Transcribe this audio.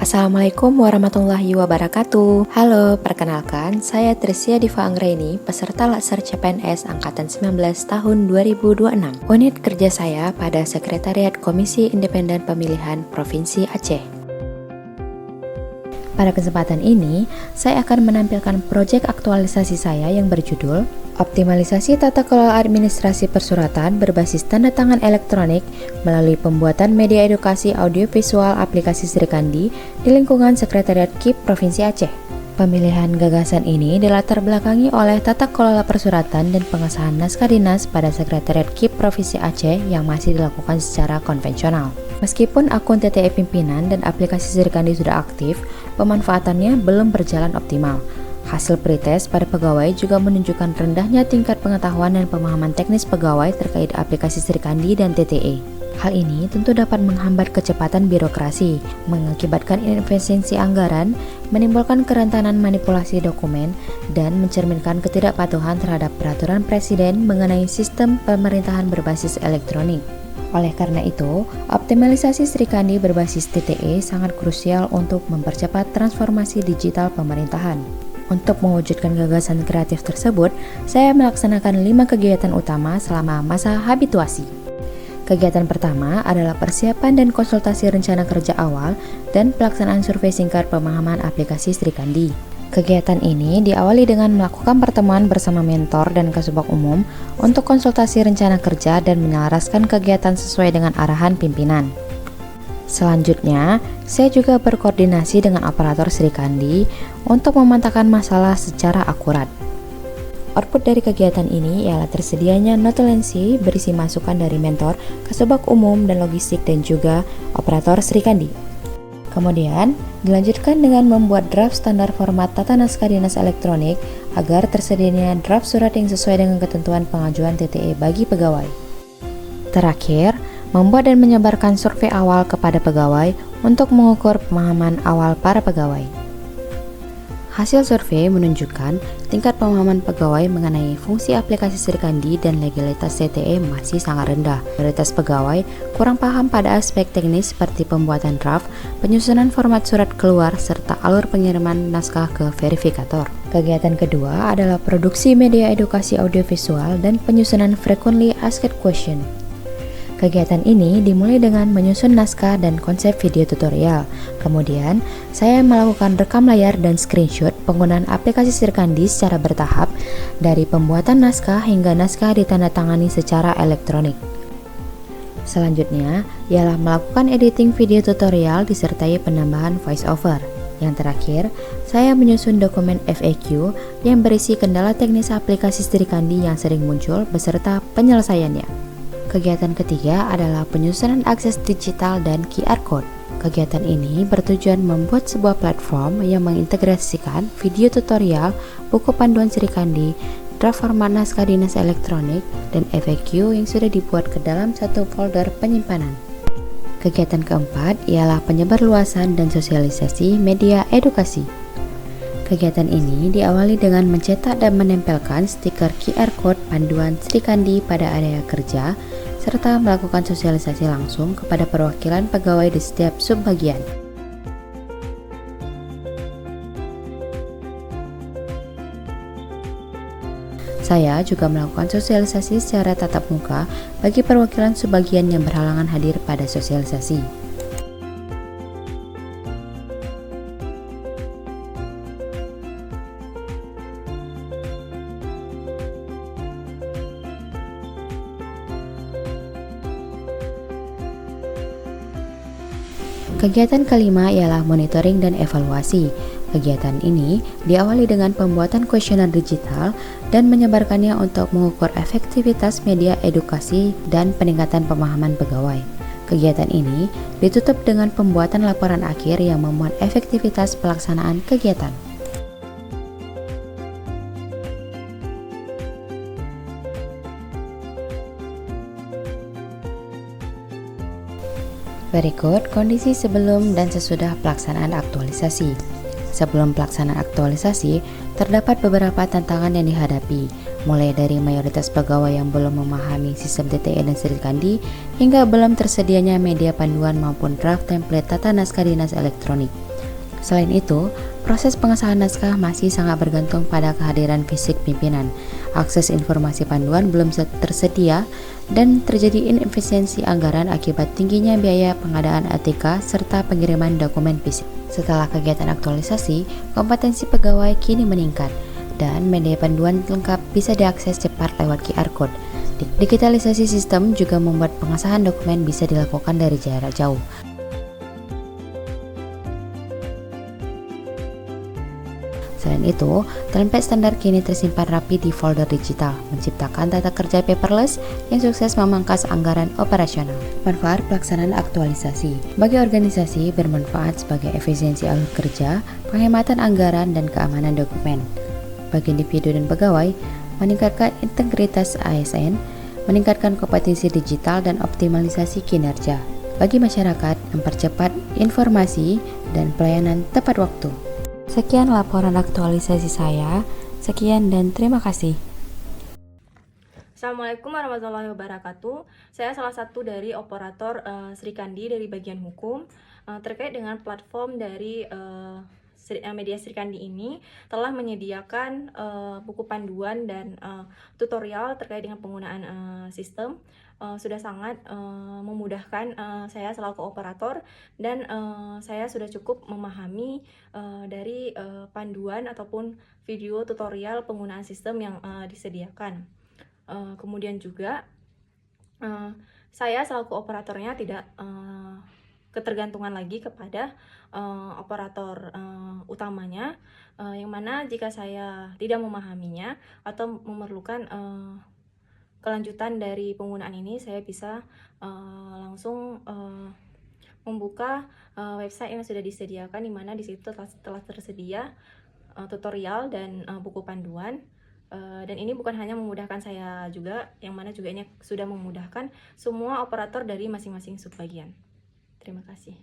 Assalamualaikum warahmatullahi wabarakatuh. Halo, perkenalkan, saya Trisya Diva Anggraini, peserta Laser CPNS Angkatan 19 tahun 2026. Unit kerja saya pada Sekretariat Komisi Independen Pemilihan Provinsi Aceh. Pada kesempatan ini, saya akan menampilkan proyek aktualisasi saya yang berjudul Optimalisasi Tata Kelola Administrasi Persuratan berbasis tanda tangan elektronik melalui pembuatan media edukasi audiovisual aplikasi Srikandi di lingkungan Sekretariat KIP Provinsi Aceh. Pemilihan gagasan ini dilatar belakangi oleh tata kelola persuratan dan pengesahan naskah dinas pada Sekretariat KIP Provinsi Aceh yang masih dilakukan secara konvensional. Meskipun akun TTE pimpinan dan aplikasi Srikandi sudah aktif, pemanfaatannya belum berjalan optimal. Hasil pretest pada pegawai juga menunjukkan rendahnya tingkat pengetahuan dan pemahaman teknis pegawai terkait aplikasi Srikandi dan TTE. Hal ini tentu dapat menghambat kecepatan birokrasi, mengakibatkan inefisiensi anggaran, menimbulkan kerentanan manipulasi dokumen, dan mencerminkan ketidakpatuhan terhadap peraturan Presiden mengenai sistem pemerintahan berbasis elektronik. Oleh karena itu, optimalisasi Srikandi berbasis TTE sangat krusial untuk mempercepat transformasi digital pemerintahan. Untuk mewujudkan gagasan kreatif tersebut, saya melaksanakan 5 kegiatan utama selama masa habituasi. Kegiatan pertama adalah persiapan dan konsultasi rencana kerja awal dan pelaksanaan survei singkat pemahaman aplikasi Srikandi. Kegiatan ini diawali dengan melakukan pertemuan bersama mentor dan kasubag umum untuk konsultasi rencana kerja dan menyelaraskan kegiatan sesuai dengan arahan pimpinan. Selanjutnya, saya juga berkoordinasi dengan operator Srikandi untuk memantaukan masalah secara akurat. Output dari kegiatan ini ialah tersedianya notulensi berisi masukan dari mentor, kasubag umum dan logistik dan juga operator Srikandi. Kemudian, dilanjutkan dengan membuat draft standar format tata naskah dinas elektronik agar tersedianya draft surat yang sesuai dengan ketentuan pengajuan TTE bagi pegawai. Terakhir, membuat dan menyebarkan survei awal kepada pegawai untuk mengukur pemahaman awal para pegawai. Hasil survei menunjukkan tingkat pemahaman pegawai mengenai fungsi aplikasi Srikandi dan legalitas TTE masih sangat rendah. Mayoritas pegawai kurang paham pada aspek teknis seperti pembuatan draft, penyusunan format surat keluar, serta alur pengiriman naskah ke verifikator. Kegiatan kedua adalah produksi media edukasi audiovisual dan penyusunan frequently asked question. Kegiatan ini dimulai dengan menyusun naskah dan konsep video tutorial. Kemudian, saya melakukan rekam layar dan screenshot penggunaan aplikasi Srikandi secara bertahap dari pembuatan naskah hingga naskah ditandatangani secara elektronik. Selanjutnya, ialah melakukan editing video tutorial disertai penambahan voiceover. Yang terakhir, saya menyusun dokumen FAQ yang berisi kendala teknis aplikasi Srikandi yang sering muncul beserta penyelesaiannya. Kegiatan ketiga adalah penyusunan akses digital dan QR Code. Kegiatan ini bertujuan membuat sebuah platform yang mengintegrasikan video tutorial, buku panduan Srikandi, draft format naskah dinas elektronik, dan FAQ yang sudah dibuat ke dalam satu folder penyimpanan. Kegiatan keempat ialah penyebarluasan dan sosialisasi media edukasi. Kegiatan ini diawali dengan mencetak dan menempelkan stiker QR Code panduan Srikandi pada area kerja, serta melakukan sosialisasi langsung kepada perwakilan pegawai di setiap subbagian. Saya juga melakukan sosialisasi secara tatap muka bagi perwakilan subbagian yang berhalangan hadir pada sosialisasi. Kegiatan kelima ialah monitoring dan evaluasi. Kegiatan ini diawali dengan pembuatan kuesioner digital dan menyebarkannya untuk mengukur efektivitas media edukasi dan peningkatan pemahaman pegawai. Kegiatan ini ditutup dengan pembuatan laporan akhir yang memuat efektivitas pelaksanaan kegiatan. Berikut kondisi sebelum dan sesudah pelaksanaan aktualisasi. Sebelum pelaksanaan aktualisasi, terdapat beberapa tantangan yang dihadapi, mulai dari mayoritas pegawai yang belum memahami sistem TTE dan Srikandi, hingga belum tersedianya media panduan maupun draft template tata naskah dinas elektronik. Selain itu, proses pengesahan naskah masih sangat bergantung pada kehadiran fisik pimpinan. Akses informasi panduan belum tersedia dan terjadi inefisiensi anggaran akibat tingginya biaya pengadaan ATK serta pengiriman dokumen fisik. Setelah kegiatan aktualisasi, kompetensi pegawai kini meningkat dan media panduan lengkap bisa diakses cepat lewat QR Code. Digitalisasi sistem juga membuat pengesahan dokumen bisa dilakukan dari jarak jauh. Selain itu, template standar kini tersimpan rapi di folder digital, menciptakan tata kerja paperless yang sukses memangkas anggaran operasional. Manfaat pelaksanaan aktualisasi bagi organisasi bermanfaat sebagai efisiensi alur kerja, penghematan anggaran, dan keamanan dokumen. Bagi individu dan pegawai, meningkatkan integritas ASN, meningkatkan kompetensi digital, dan optimalisasi kinerja. Bagi masyarakat, mempercepat informasi dan pelayanan tepat waktu. Sekian laporan aktualisasi saya. Sekian dan terima kasih. Assalamualaikum warahmatullahi wabarakatuh. Saya salah satu dari operator Sri Kandi dari bagian hukum. Terkait dengan platform dari media Sri Kandi ini telah menyediakan buku panduan dan tutorial terkait dengan penggunaan sistem. Sudah sangat memudahkan saya selaku operator, dan saya sudah cukup memahami dari panduan ataupun video tutorial penggunaan sistem yang disediakan. Kemudian juga saya selaku operatornya tidak ketergantungan lagi kepada operator utamanya, yang mana jika saya tidak memahaminya atau memerlukan kelanjutan dari penggunaan ini, saya bisa langsung membuka website yang sudah disediakan, di mana di situ telah tersedia tutorial dan buku panduan. Dan ini bukan hanya memudahkan saya juga, yang mana juga ini sudah memudahkan semua operator dari masing-masing subbagian. Terima kasih.